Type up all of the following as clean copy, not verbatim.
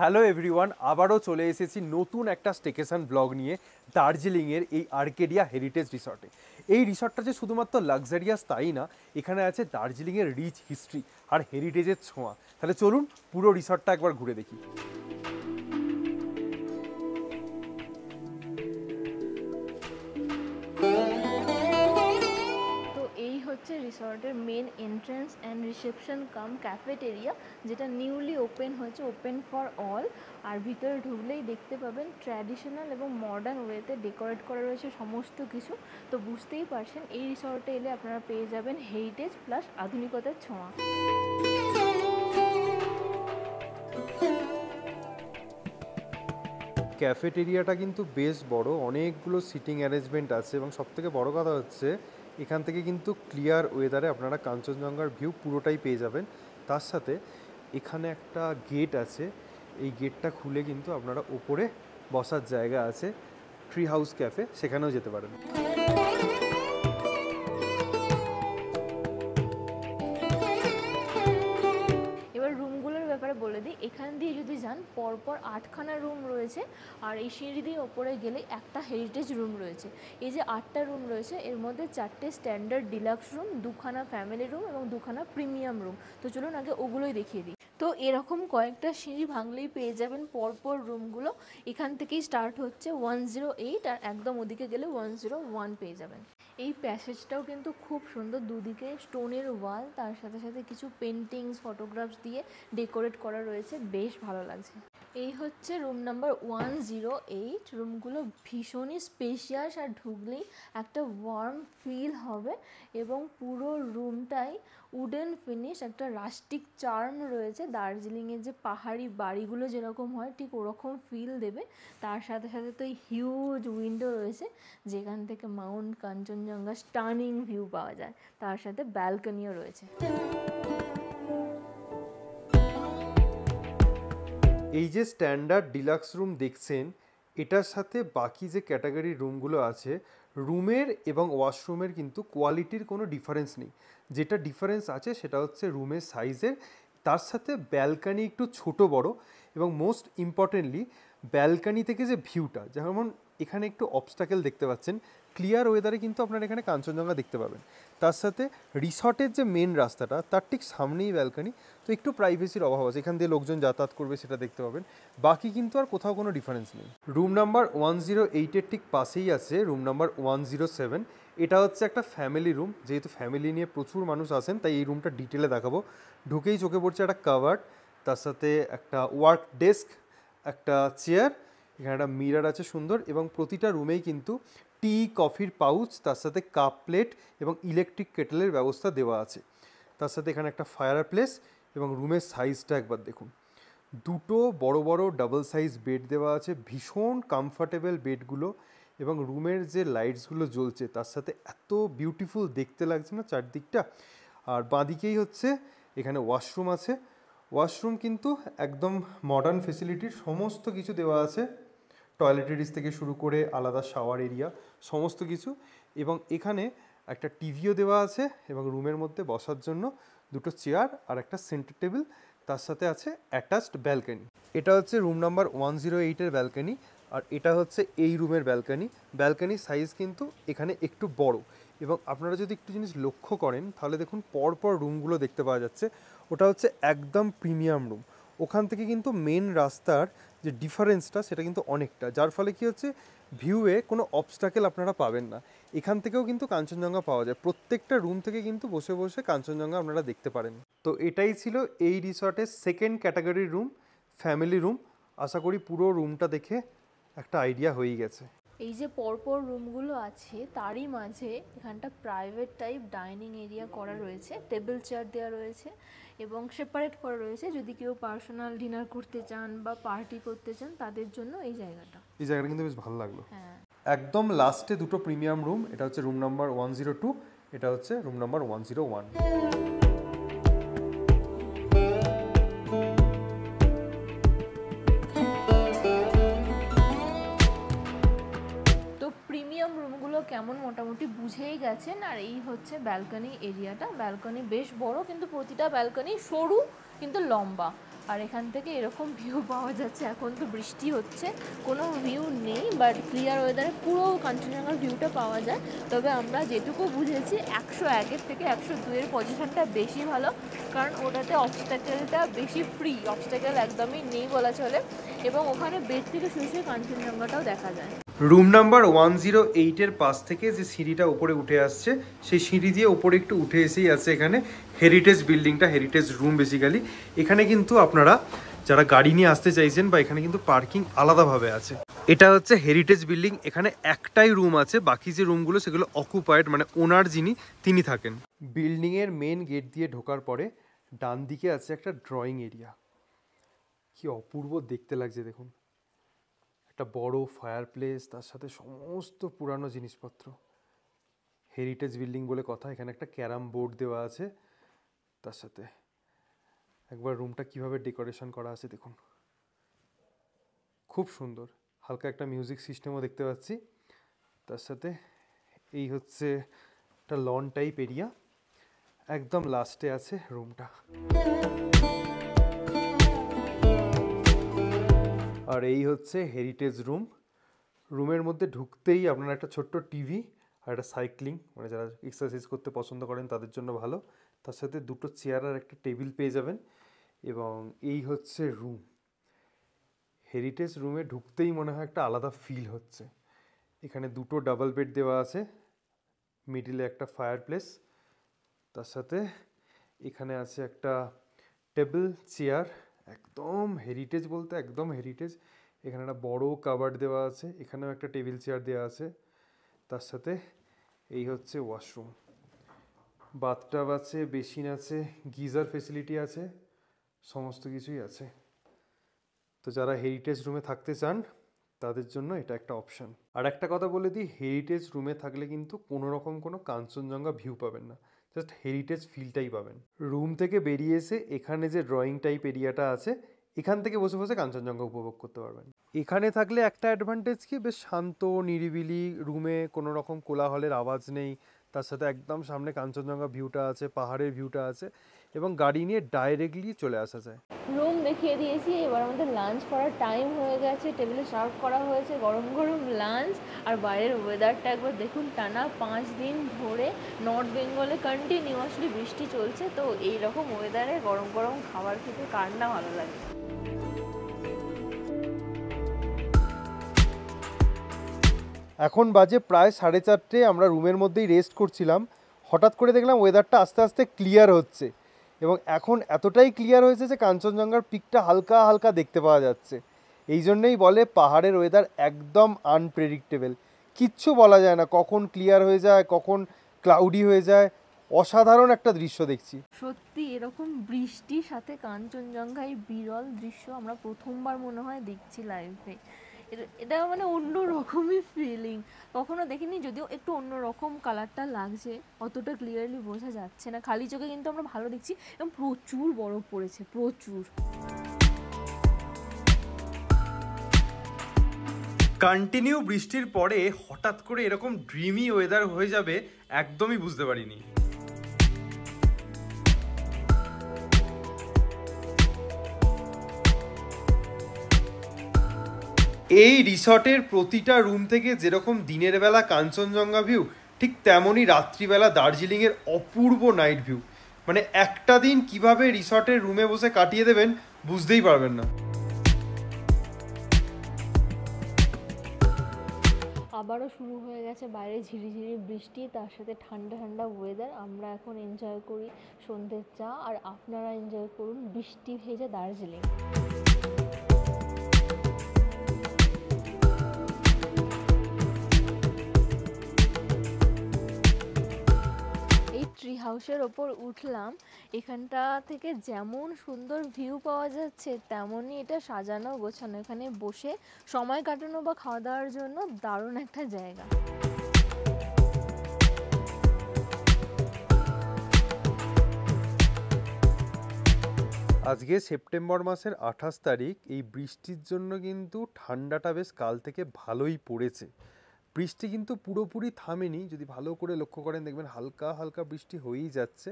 Hello everyone, আবারও চলে এসেছি নতুন একটা স্টেকেশন ব্লগ নিয়ে দার্জিলিংয়ের এই আর্কেডিয়া হেরিটেজ রিসর্টে। এই রিসর্টটা যে শুধুমাত্র লাক্সারিয়াস তাই না, এখানে আছে দার্জিলিংয়ের রিচ হিস্ট্রি আর হেরিটেজের ছোঁয়া। তাহলে চলুন পুরো রিসর্টটা একবার ঘুরে দেখি। রিসর্টের main entrance and reception cum cafeteria, যেটা নিউলি ওপেন হয়েছে, ওপেন ফর অল। আর ভিতরে ঢুকলেই দেখতে পাবেন ট্র্যাডিশনাল এবং মডার্ন ওয়েতে ডেকোরেট করা রয়েছে সমস্ত কিছু। তো বুঝতেই পারছেন এই রিসর্টে এলে আপনারা পেয়ে যাবেন হেরিটেজ প্লাস আধুনিকতার ছোঁয়া। ক্যাফেটেরিয়াটা কিন্তু বেশ বড়, অনেকগুলো সিটিং অ্যারেঞ্জমেন্ট আছে এবং সবথেকে বড় কথা হচ্ছে এখান থেকে কিন্তু ক্লিয়ার ওয়েদারে আপনারা কাঞ্চনজঙ্ঘার ভিউ পুরোটাই পেয়ে যাবেন। তার সাথে এখানে একটা গেট আছে, এই গেটটা খুলে কিন্তু আপনারা ওপরে বসার জায়গা আছে, ট্রি হাউস ক্যাফে, সেখানেও যেতে পারেন। বলে দিই, এখান দিয়ে যদি যান পরপর 8খানা রুম রয়েছে, আর এই সিঁড়ি দিয়ে ওপরে গেলে একটা হেরিটেজ রুম রয়েছে। এই যে 8টা রুম রয়েছে এর মধ্যে 4টে স্ট্যান্ডার্ড ডিলাক্স রুম, 2খানা ফ্যামিলি রুম এবং 2খানা প্রিমিয়াম রুম। তো চলুন আগে ওগুলোই দেখিয়ে দিই। তো এরকম কয়েকটা সিঁড়ি ভাঙলেই পেয়ে যাবেন পরপর রুমগুলো। এখান থেকেই স্টার্ট হচ্ছে 108, আর একদম ওদিকে গেলে 101 পেয়ে যাবেন। এই প্যাসেজটাও কিন্তু খুব সুন্দর, দুদিকে স্টোনের ওয়াল, তার সাথে সাথে কিছু পেন্টিংস ফটোগ্রাফস দিয়ে ডেকোরেট করা রয়েছে, বেশ ভালো লাগছে। এই হচ্ছে রুম নাম্বার 108। রুমগুলো ভীষণই স্পেশিয়াস, আর ঢুকলেই একটা ওয়ার্ম ফিল হবে এবং পুরো রুমটাই উডেন ফিনিশ, একটা রাস্টিক চার্ম রয়েছে। দার্জিলিংয়ের যে পাহাড়ি বাড়িগুলো যেরকম হয় ঠিক ওরকম ফিল দেবে। তার সাথে সাথে তো এই হিউজ উইন্ডো রয়েছে যেখান থেকে মাউন্ট কাঞ্চনজঙ্ঘা স্টানিং ভিউ পাওয়া যায়, তার সাথে ব্যালকনিও রয়েছে। এই যে স্ট্যান্ডার্ড ডিলাক্স রুম দেখছেন, এটার সাথে বাকি যে ক্যাটাগরির রুমগুলো আছে, রুমের এবং ওয়াশরুমের কিন্তু কোয়ালিটির কোনো ডিফারেন্স নেই। যেটা ডিফারেন্স আছে সেটা হচ্ছে রুমের সাইজের, তার সাথে ব্যালকানি একটু ছোট বড়, এবং মোস্ট ইম্পর্টেন্টলি ব্যালকানি থেকে যে ভিউটা, যেমন এখানে একটু অবস্টাকেল দেখতে পাচ্ছেন, ক্লিয়ার ওয়েদারে কিন্তু আপনারা এখানে কাঞ্চনজঙ্ঘা দেখতে পাবেন। তার সাথে রিসর্টের যে মেন রাস্তাটা তার ঠিক সামনেই ব্যালকানি, তো একটু প্রাইভেসির অভাব আছে, এখান দিয়ে লোকজন যাতায়াত করবে সেটা দেখতে পাবেন। বাকি কিন্তু আর কোথাও কোনো ডিফারেন্স নেই। রুম নাম্বার 108-এর ঠিক পাশেই আছে রুম নাম্বার 107। এটা হচ্ছে একটা ফ্যামিলি রুম, যেহেতু ফ্যামিলি নিয়ে প্রচুর মানুষ আসেন তাই এই রুমটা ডিটেলে দেখাবো। ঢুকেই চোখে পড়ছে একটা কাভার্ড, তার সাথে একটা ওয়ার্ক ডেস্ক, একটা চেয়ার, এখানে একটা মিরর আছে সুন্দর, এবং প্রতিটা রুমেই কিন্তু টি কফির পাউচ, তার সাথে কাপ প্লেট এবং ইলেকট্রিক কেটেলের ব্যবস্থা দেওয়া আছে। তার সাথে এখানে একটা ফায়ার প্লেস, এবং রুমের সাইজটা একবার দেখুন, দুটো বড় বড় ডাবল সাইজ বেড দেওয়া আছে, ভীষণ কমফর্টেবল বেডগুলো, এবং রুমের যে লাইটসগুলো জ্বলছে তার সাথে এত বিউটিফুল দেখতে লাগছে না চারদিকটা। আর বাঁদিকেই হচ্ছে এখানে ওয়াশরুম আছে, ওয়াশরুম কিন্তু একদম মডার্ন ফেসিলিটির, সমস্ত কিছু দেওয়া আছে, টয়লেটারিজ থেকে শুরু করে আলাদা শাওয়ার এরিয়া সমস্ত কিছু, এবং এখানে একটা টিভিও দেওয়া আছে, এবং রুমের মধ্যে বসার জন্য দুটো চেয়ার আর একটা সেন্টার টেবিল, তার সাথে আছে অ্যাটাচড ব্যালকানি। এটা হচ্ছে রুম নাম্বার 108-এর ব্যালকানি, আর এটা হচ্ছে এই রুমের ব্যালকানি। ব্যালকানির সাইজ কিন্তু এখানে একটু বড়, এবং আপনারা যদি একটু জিনিস লক্ষ্য করেন তাহলে দেখুন পরপর রুমগুলো দেখতে পাওয়া যাচ্ছে, ওটা হচ্ছে একদম প্রিমিয়াম রুম। ওখান থেকে কিন্তু মেন রাস্তার যে ডিফারেন্সটা সেটা কিন্তু অনেকটা, যার ফলে কি হচ্ছে ভিউয়ে কোনো অবস্টাকেল আপনারা পাবেন না। এখান থেকেও কিন্তু কাঞ্চনজঙ্ঘা পাওয়া যায়, প্রত্যেকটা রুম থেকে কিন্তু বসে বসে কাঞ্চনজঙ্ঘা আপনারা দেখতে পারেন। তো এটাই ছিল এই রিসর্টের সেকেন্ড ক্যাটাগরির রুম, ফ্যামিলি রুম। আশা করি পুরো রুমটা দেখে একটা আইডিয়া হয়ে গেছে। এই যে পরপর রুমগুলো আছে তারই মাঝে এখানটা প্রাইভেট টাইপ ডাইনিং এরিয়া করা রয়েছে, টেবিল চেয়ার দেওয়া রয়েছে এবং সেপারেট করা রয়েছে যদি কেউ পার্সোনাল ডিনার করতে চান বা পার্টি করতে চান তাদের জন্য এই জায়গাটা কিন্তু বেশ ভালো লাগলো। হ্যাঁ, একদম লাস্টে দুটো প্রিমিয়াম রুম, এটা হচ্ছে রুম নাম্বার 102, এটা হচ্ছে রুম নাম্বার 101। কেমন মোটামুটি বুঝেই গেছেন। আর এই হচ্ছে ব্যালকনি এরিয়াটা। ব্যালকনি বেশ বড়, কিন্তু প্রতিটা ব্যালকনি সরু কিন্তু লম্বা। আর এখান থেকে এরকম ভিউ পাওয়া যাচ্ছে। এখন তো বৃষ্টি হচ্ছে, কোনো ভিউ নেই, বাট ক্লিয়ার ওয়েদারে পুরো কাঞ্চনজঙ্ঘার ভিউটা পাওয়া যায়। তবে আমরা যেটুকু বুঝেছি 101-এর থেকে 102-এর পজিশনটা বেশি ভালো, কারণ ওটাতে অবস্ট্যাকেলটা বেশি ফ্রি, অবস্ট্যাকেল একদমই নেই বলা চলে, এবং ওখানে বেড থেকে শুয়ে শুয়ে কাঞ্চনজঙ্ঘাটাও দেখা যায়। রুম নাম্বার 108-এর পাশ থেকে যে সিঁড়িটা উপরে উঠে আসছে, সেই সিঁড়ি দিয়ে উপরে একটু উঠে এসেই আছে এখানে হেরিটেজ বিল্ডিংটা, হেরিটেজ রুম বেসিক্যালি। এখানে কিন্তু আপনারা যারা গাড়ি নিয়ে আসতে চাইছেন বা এখানে কিন্তু পার্কিং আলাদাভাবে আছে। এটা হচ্ছে হেরিটেজ বিল্ডিং, এখানে একটাই রুম আছে, বাকি যে রুমগুলো সেগুলো অকুপায়েড, মানে ওনার যিনি তিনি থাকেন। বিল্ডিংয়ের মেন গেট দিয়ে ঢোকার পরে ডান দিকে আছে একটা ড্রয়িং এরিয়া। কি অপূর্ব দেখতে লাগছে দেখুন, একটা বড় ফায়ার প্লেস, তার সাথে সমস্ত পুরানো জিনিসপত্র। হেরিটেজ বিল্ডিং বলে কথা। এখানে একটা ক্যারাম বোর্ড দেওয়া আছে, তার সাথে একবার রুমটা কিভাবে ডেকোরেশন করা আছে দেখুন, খুব সুন্দর। হালকা একটা মিউজিক সিস্টেমও দেখতে পাচ্ছি। তার সাথে এই হচ্ছে একটা লন টাইপ এরিয়া, একদম লাস্টে আছে রুমটা। আর এই হচ্ছে হেরিটেজ রুম। রুমের মধ্যে ঢুকতেই আপনারা একটা ছোট্ট টিভি আর একটা সাইক্লিং, মানে যারা এক্সারসাইজ করতে পছন্দ করেন তাদের জন্য ভালো, তার সাথে দুটো চেয়ার আর একটা টেবিল পেয়ে যাবেন। এবং এই হচ্ছে রুম। হেরিটেজ রুমে ঢুকতেই মনে হয় একটা আলাদা ফিল হচ্ছে। এখানে দুটো ডাবল বেড দেওয়া আছে, মিডিলে একটা ফায়ার প্লেস, তার সাথে এখানে আছে একটা টেবিল চেয়ার, একদম হেরিটেজ বলতে একদম হেরিটেজ। এখানে একটা বড় কাবার্ড দেওয়া আছে, এখানেও একটা টেবিল চেয়ার দেওয়া আছে। তার সাথে এই হচ্ছে ওয়াশরুম, বাথটাব আছে, বেসিন আছে, গিজার ফেসিলিটি আছে, সমস্ত কিছুই আছে। তো যারা হেরিটেজ রুমে থাকতে চান তাদের জন্য এটা একটা অপশান। আর একটা কথা বলে দিই, হেরিটেজ রুমে থাকলে কিন্তু কোনো রকম কোনো কাঞ্চনজঙ্ঘা ভিউ পাবেন না, জাস্ট হেরিটেজ ফিলটাই পাবেন। রুম থেকে বেরিয়ে এসে এখানে যে ড্রয়িং টাইপ এরিয়াটা আছে, এখান থেকে বসে বসে কাঞ্চনজঙ্ঘা উপভোগ করতে পারবেন। এখানে থাকলে একটা অ্যাডভান্টেজ কি, বেশ শান্ত নিরিবিলি, রুমে কোনো রকম কোলাহলের আওয়াজ নেই, তার সাথে একদম সামনে কাঞ্চনজঙ্ঘা ভিউটা আছে, পাহাড়ের ভিউটা আছে, এবং গাড়ি নিয়ে ডাইরেক্টলি চলে আসা যায়। রুম দেখিয়ে দিয়েছি, এবার আমাদের লাঞ্চ করার টাইম হয়ে গেছে। টেবিলে সার্ভ করা হয়েছে গরম গরম লাঞ্চ। আর বাইরের ওয়েদারটা একবার দেখুন, টানা 5 দিন ধরে নর্থ বেঙ্গলে কন্টিনিউয়াসলি বৃষ্টি চলছে। তো এইরকম ওয়েদারে গরম গরম খাবার খেতে কার না ভালো লাগে। এখন বাজে প্রায় 4:30, আমরা রুমের মধ্যেই রেস্ট করছিলাম। হঠাৎ করে দেখলাম ওয়েদারটা আস্তে আস্তে ক্লিয়ার হচ্ছে, এবং এখন এতটাই ক্লিয়ার হয়েছে যে কাঞ্চনজঙ্ঘার পিকটা হালকা হালকা দেখতে পাওয়া যাচ্ছে। এই জন্যেই বলে পাহাড়ের ওয়েদার একদম আনপ্রেডিক্টেবল, কিচ্ছু বলা যায় না, কখন ক্লিয়ার হয়ে যায় কখন ক্লাউডি হয়ে যায়। অসাধারণ একটা দৃশ্য দেখছি। সত্যি এরকম বৃষ্টির সাথে কাঞ্চনজঙ্ঘা, এই বিরল দৃশ্য আমরা প্রথমবার মনে হয় দেখছি লাইভে। এটা মানে অন্য রকমই ফিলিং, কখনো দেখিনি। যদিও একটু অন্য রকম কালারটা লাগছে, অতটা ক্লিয়ারলি বোঝা যাচ্ছে না, খালি চোখে কিন্তু আমরা ভালো দেখছি। এবং প্রচুর বরফ পড়েছে, প্রচুর। কন্টিনিউ বৃষ্টির পরে হঠাৎ করে এরকম ড্রিমি ওয়েদার হয়ে যাবে একদমই বুঝতে পারিনি। এই রিসর্টের প্রতিটা রুম থেকে যেরকম দিনের বেলা কাঞ্চনজঙ্ঘা ভিউ, ঠিক তেমনই রাত্রিবেলা দার্জিলিংয়ের অপূর্ব নাইট ভিউ। মানে একটা দিন কিভাবে রিসর্টের রুমে বসে কাটিয়ে দেবেন বুঝতেই পারবেন না। আবারও শুরু হয়ে গেছে বাইরে ঝিরিঝিরি বৃষ্টি, তার সাথে ঠান্ডা ঠান্ডা ওয়েদার। আমরা এখন এনজয় করি সন্ধ্যের চা, আর আপনারা এনজয় করুন বৃষ্টি ভেজা দার্জিলিং। ট্রি হাউসের ওপর উঠলাম, এখানটা থেকে যেমন সুন্দর ভিউ পাওয়া যাচ্ছে তেমনই এটা সাজানো গোছানো। এখানে বসে সময় কাটানো বা খাওয়া দাওয়ার জন্য দারুণ একটা জায়গা। আজকে সেপ্টেম্বর মাসের 28 তারিখ। এই বৃষ্টির জন্য কিন্তু ঠান্ডাটা বেশ কাল থেকে ভালোই পড়েছে। বৃষ্টি কিন্তু পুরোপুরি থামেনি, যদি ভালো করে লক্ষ্য করেন দেখবেন হালকা হালকা বৃষ্টি হয়েই যাচ্ছে।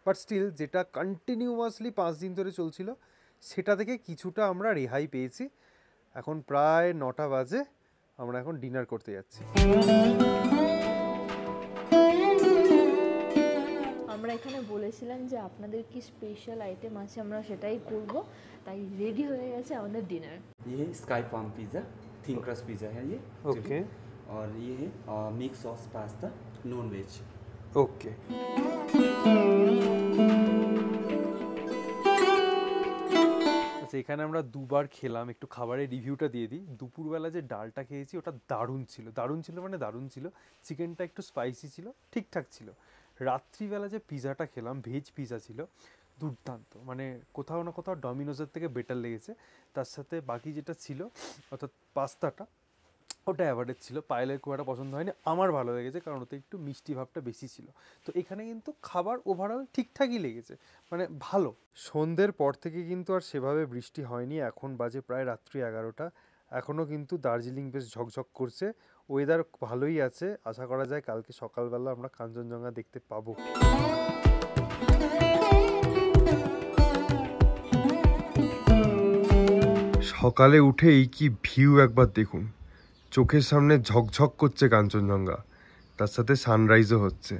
বাট স্টিল যেটা কন্টিনিউয়াসলি 5 দিন ধরে চলছিল সেটা থেকে কিছুটা আমরা রেহাই পেয়েছি। এখন প্রায় 9টা বাজে, আমরা এখন ডিনার করতে যাচ্ছি। আমরা এখানে বলেছিলাম যে আপনাদের কি স্পেশাল আইটেম আছে, আমরা সেটাই করব, তাই রেডি হয়ে গেছে আমাদের ডিনার। ये sky farm pizza, thin crust pizza है ये। ओके और ये है mix sauce pasta non veg. Okay. আচ্ছা, এখানে আমরা দুবার খেলাম, একটু খাবারের রিভিউটা দিয়ে দিই। দুপুরবেলা যে ডালটা খেয়েছি ওটা দারুণ ছিল, দারুণ ছিল মানে দারুণ ছিল। চিকেনটা একটু স্পাইসি ছিল, ঠিকঠাক ছিল। রাত্রিবেলা যে পিৎজাটা খেলাম, ভেজ পিৎজা ছিল, দুর্দান্ত, মানে কোথাও না কোথাও ডমিনোজের থেকে বেটার লেগেছে। তার সাথে বাকি যেটা ছিল অর্থাৎ পাস্তাটা, ওটা অ্যাভারেজ ছিল। পায়েলের খুব একটা পছন্দ হয়নি, আমার ভালো লেগেছে কারণ ওতে একটু মিষ্টি ভাবটা বেশি ছিল। তো এখানে কিন্তু খাবার ওভারঅল ঠিকঠাকই লেগেছে, মানে ভালো। সন্ধ্যের পর থেকে কিন্তু আর সেভাবে বৃষ্টি হয়নি। এখন বাজে প্রায় রাত্রি 11টা। এখনও কিন্তু দার্জিলিং বেশ ঝকঝক করছে, ওয়েদার ভালোই আছে। আশা করা যায় কালকে সকালবেলা আমরা কাঞ্চনজঙ্ঘা দেখতে পাবো। সকালে উঠেই কি ভিউ একবার দেখুন, চোখের সামনে ঝকঝক করছে কাঞ্চনজঙ্ঘা, তার সাথে সানরাইজও হচ্ছে।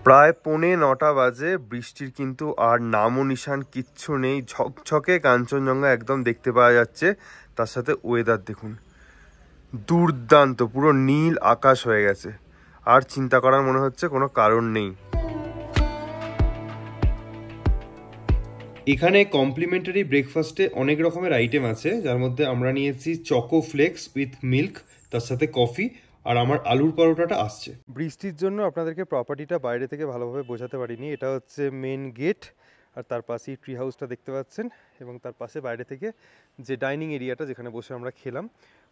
প্রায় 9:45 বাজে, বৃষ্টির কিন্তু আর নামও নিশান কিচ্ছু নেই। ঝকঝকে কাঞ্চনজঙ্ঘা একদম দেখতে পাওয়া যাচ্ছে। তার সাথে ওয়েদার দেখুন, দুর্দান্ত, পুরো নীল আকাশ হয়ে গেছে। আর চিন্তা করার মনে হচ্ছে কোনো কারণ নেই। এখানে কমপ্লিমেন্টারি ব্রেকফাস্টে অনেক রকমের আইটেম আছে, যার মধ্যে আমরা নিয়েছি চকো ফ্লেক্স উইথ মিল্ক, তার সাথে কফি, আর আমার আলুর পরোটাটা আসছে। বৃষ্টির জন্য আপনাদেরকে প্রপার্টিটা বাইরে থেকে ভালোভাবে বোঝাতে পারিনি। এটা হচ্ছে মেন গেট, আর তার পাশেই ট্রি হাউসটা দেখতে পাচ্ছেন, এবং তার পাশে বাইরে থেকে যে ডাইনিং এরিয়াটা যেখানে বসে আমরা খেলাম।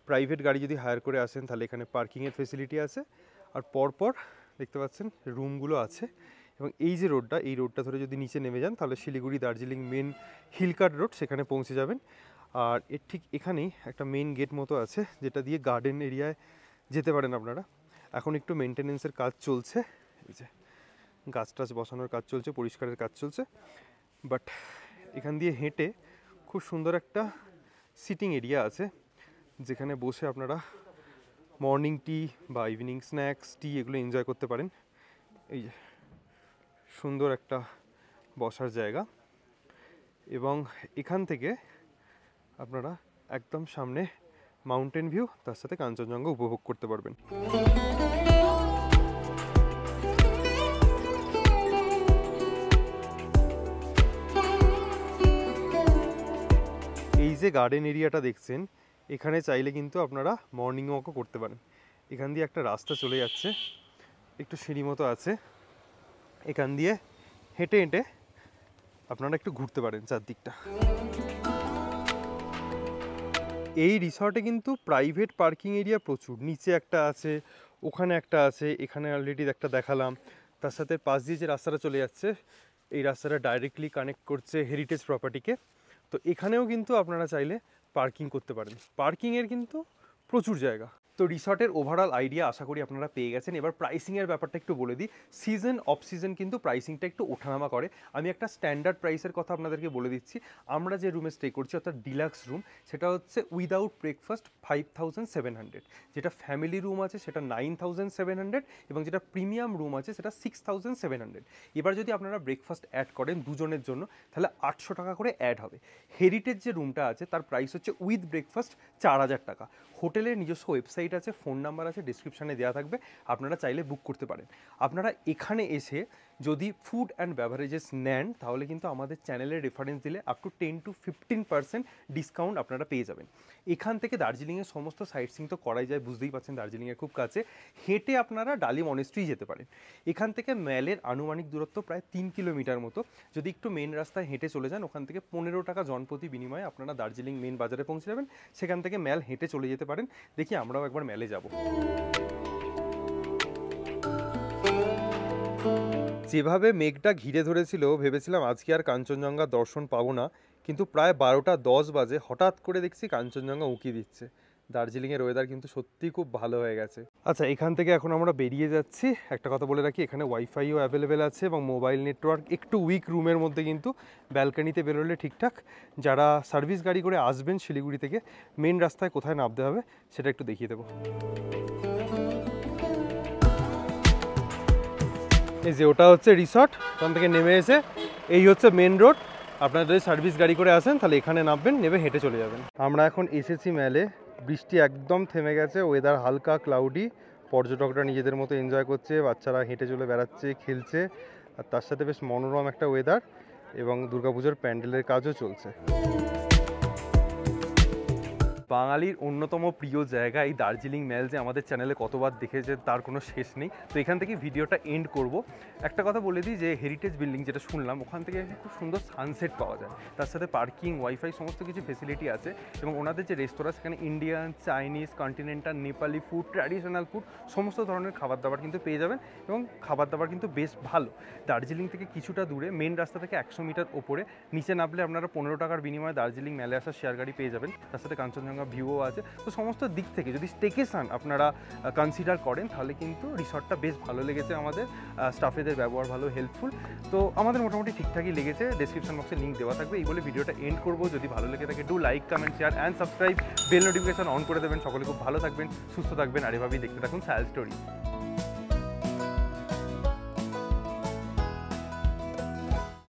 প্রাইভেট গাড়ি যদি হায়ার করে আসেন তাহলে এখানে পার্কিংয়ের ফেসিলিটি আছে, আর পরপর দেখতে পাচ্ছেন রুমগুলো আছে। এবং এই যে রোডটা, এই রোডটা ধরে যদি নিচে নেমে যান তাহলে শিলিগুড়ি দার্জিলিং মেন হিলকাট রোড, সেখানে পৌঁছে যাবেন। আর এর ঠিক এখানেই একটা মেন গেট মতো আছে, যেটা দিয়ে গার্ডেন এরিয়ায় যেতে পারেন আপনারা। এখন একটু মেনটেনেন্সের কাজ চলছে, এই যে গাছ টাছ বসানোর কাজ চলছে, পরিষ্কারের কাজ চলছে। বাট এখান দিয়ে হেঁটে খুব সুন্দর একটা সিটিং এরিয়া আছে, যেখানে বসে আপনারা মর্নিং টি বা ইভিনিং স্ন্যাক্স, টি এগুলো এনজয় করতে পারেন। এই যে সুন্দর একটা বসার জায়গা, এবং এখান থেকে আপনারা একদম সামনে মাউন্টেন ভিউ, তার সাথে কাঞ্চনজঙ্ঘা উপভোগ করতে পারবেন। এই যে গার্ডেন এরিয়াটা দেখছেন, এখানে চাইলে কিন্তু আপনারা মর্নিং ওয়াকও করতে পারেন। এখান দিয়ে একটা রাস্তা চলে যাচ্ছে, একটু সিঁড়ি মতো আছে, এখান দিয়ে হেঁটে হেঁটে আপনারা একটু ঘুরতে পারেন চারদিকটা। এই রিসর্টে কিন্তু প্রাইভেট পার্কিং এরিয়া প্রচুর, নিচে একটা আছে, ওখানে একটা আছে, এখানে অলরেডি একটা দেখালাম। তার সাথে পাশ দিয়ে যে রাস্তাটা চলে যাচ্ছে, এই রাস্তাটা ডাইরেক্টলি কানেক্ট করছে হেরিটেজ প্রপার্টিকে। তো এখানেও কিন্তু আপনারা চাইলে পার্কিং করতে পারেন, পার্কিংয়ের কিন্তু প্রচুর জায়গা। তো রিসর্টের ওভারঅল আইডিয়া আশা করি আপনারা পেয়ে গেছেন। এবার প্রাইসিংয়ের ব্যাপারটা একটু বলে দিই। সিজন অফ সিজন কিন্তু প্রাইসিংটা একটু ওঠানামা করে। আমি একটা স্ট্যান্ডার্ড প্রাইসের কথা আপনাদেরকে বলে দিচ্ছি। আমরা যে রুমে স্টে করছি অর্থাৎ ডিলাক্স রুম, সেটা হচ্ছে উইদাউট ব্রেকফাস্ট 5700, যেটা ফ্যামিলি রুম আছে সেটা 9700, এবং যেটা প্রিমিয়াম রুম আছে সেটা 6700। এবার যদি আপনারা ব্রেকফাস্ট অ্যাড করেন দুজনের জন্য, তাহলে 800 টাকা করে অ্যাড হবে। হেরিটেজ যে রুমটা আছে তার প্রাইস হচ্ছে উইথ ব্রেকফাস্ট 4000 টাকা। হোটেলের নিজস্ব ওয়েবসাইট আছে, ফোন নাম্বার আছে, ডিসক্রিপশানে দেওয়া থাকবে, আপনারা চাইলে বুক করতে পারেন। আপনারা এখানে এসে যদি ফুড অ্যান্ড বেভারেজেস নেন তাহলে কিন্তু আমাদের চ্যানেলের রেফারেন্স দিলে আপ টু 10 to 15% ডিসকাউন্ট আপনারা পেয়ে যাবেন। এখান থেকে দার্জিলিংয়ের সমস্ত সাইট সিং তো করাই যায়, বুঝতেই পারছেন দার্জিলিংয়ের খুব কাছে। হেঁটে আপনারা ডালি মনেস্ট্রি যেতে পারেন। এখান থেকে ম্যালের আনুমানিক দূরত্ব প্রায় 3 কিলোমিটার মতো। যদি একটু মেন রাস্তায় হেঁটে চলে যান, ওখান থেকে 15 টাকা জনপ্রতি বিনিময়ে আপনারা দার্জিলিং মেন বাজারে পৌঁছে যাবেন। সেখান থেকে ম্যাল হেঁটে চলে যেতে পারেন। দেখি আমরাও একবার ম্যালে যাব। যেভাবে মেঘটা ঘিরে ধরেছিল ভেবেছিলাম আজকে আর কাঞ্চনজঙ্ঘা দর্শন পাবো না, কিন্তু প্রায় 12টা 10 বাজে হঠাৎ করে দেখছি কাঞ্চনজঙ্ঘা উঁকি দিচ্ছে। দার্জিলিংয়ের ওয়েদার কিন্তু সত্যিই খুব ভালো হয়ে গেছে। আচ্ছা, এখান থেকে এখন আমরা বেরিয়ে যাচ্ছি। একটা কথা বলে রাখি, এখানে ওয়াইফাইও অ্যাভেলেবেল আছে এবং মোবাইল নেটওয়ার্ক একটু উইক রুমের মধ্যে, কিন্তু ব্যালকানিতে বেরোলে ঠিকঠাক। যারা সার্ভিস গাড়ি করে আসবেন শিলিগুড়ি থেকে, মেন রাস্তায় কোথায় নামতে হবে সেটা একটু দেখিয়ে দেবো। এই যে ওটা হচ্ছে রিসর্ট, ওখান থেকে নেমে এসে এই হচ্ছে মেন রোড। আপনারা যদি সার্ভিস গাড়ি করে আসেন তাহলে এখানে নামবেন, নেমে হেঁটে চলে যাবেন। আমরা এখন এসেছি ম্যালে। বৃষ্টি একদম থেমে গেছে, ওয়েদার হালকা ক্লাউডি। পর্যটকরা নিজেদের মতো এনজয় করছে, বাচ্চারা হেঁটে চলে বেড়াচ্ছে, খেলছে, আর তার সাথে বেশ মনোরম একটা ওয়েদার, এবং দুর্গাপুজোর প্যান্ডেলের কাজও চলছে। বাঙালির অন্যতম প্রিয় জায়গা এই দার্জিলিং ম্যাল, যে আমাদের চ্যানেলে কতবার দেখেছে তার কোনো শেষ নেই। তো এখান থেকে ভিডিওটা এন্ড করব। একটা কথা বলে দিই যে হেরিটেজ বিল্ডিং যেটা শুনলাম, ওখান থেকে খুব সুন্দর সানসেট পাওয়া যায়, তার সাথে পার্কিং, ওয়াইফাই সমস্ত কিছু ফেসিলিটি আছে। এবং ওনাদের যে রেস্তোরাঁ, সেখানে Indian, Chinese, continental, Nepali food, traditional food, সমস্ত ধরনের খাবার দাবার কিন্তু পেয়ে যাবেন, এবং খাবার দাবার কিন্তু বেশ ভালো। দার্জিলিং থেকে কিছুটা দূরে, মেন রাস্তা থেকে 100 মিটার ওপরে, নিচে নামলে আপনারা 15 টাকার বিনিময়ে দার্জিলিং ম্যালে আসার শেয়ার গাড়ি পেয়ে যাবেন, তার সাথে কাঞ্চনজঙ্ঘা ভিউও আছে। তো সমস্ত দিক থেকে যদি স্টেকেশন আপনারা কনসিডার করেন, তাহলে কিন্তু রিসর্টটা বেশ ভালো লেগেছে আমাদের। স্টাফেদের ব্যবহার ভালো, হেল্পফুল। তো আমাদের মোটামুটি ঠিকঠাকই লেগেছে। ডেসক্রিপশন বক্সে লিঙ্ক দেওয়া থাকবে। এই বলে ভিডিওটা এন্ড করবো। যদি ভালো লেগে থাকে, do like, comment, share and subscribe, bell notification on করে দেবেন। সকলে খুব ভালো থাকবেন, সুস্থ থাকবেন, আর এভাবেই দেখতে থাকুন সায়াল স্টোরি।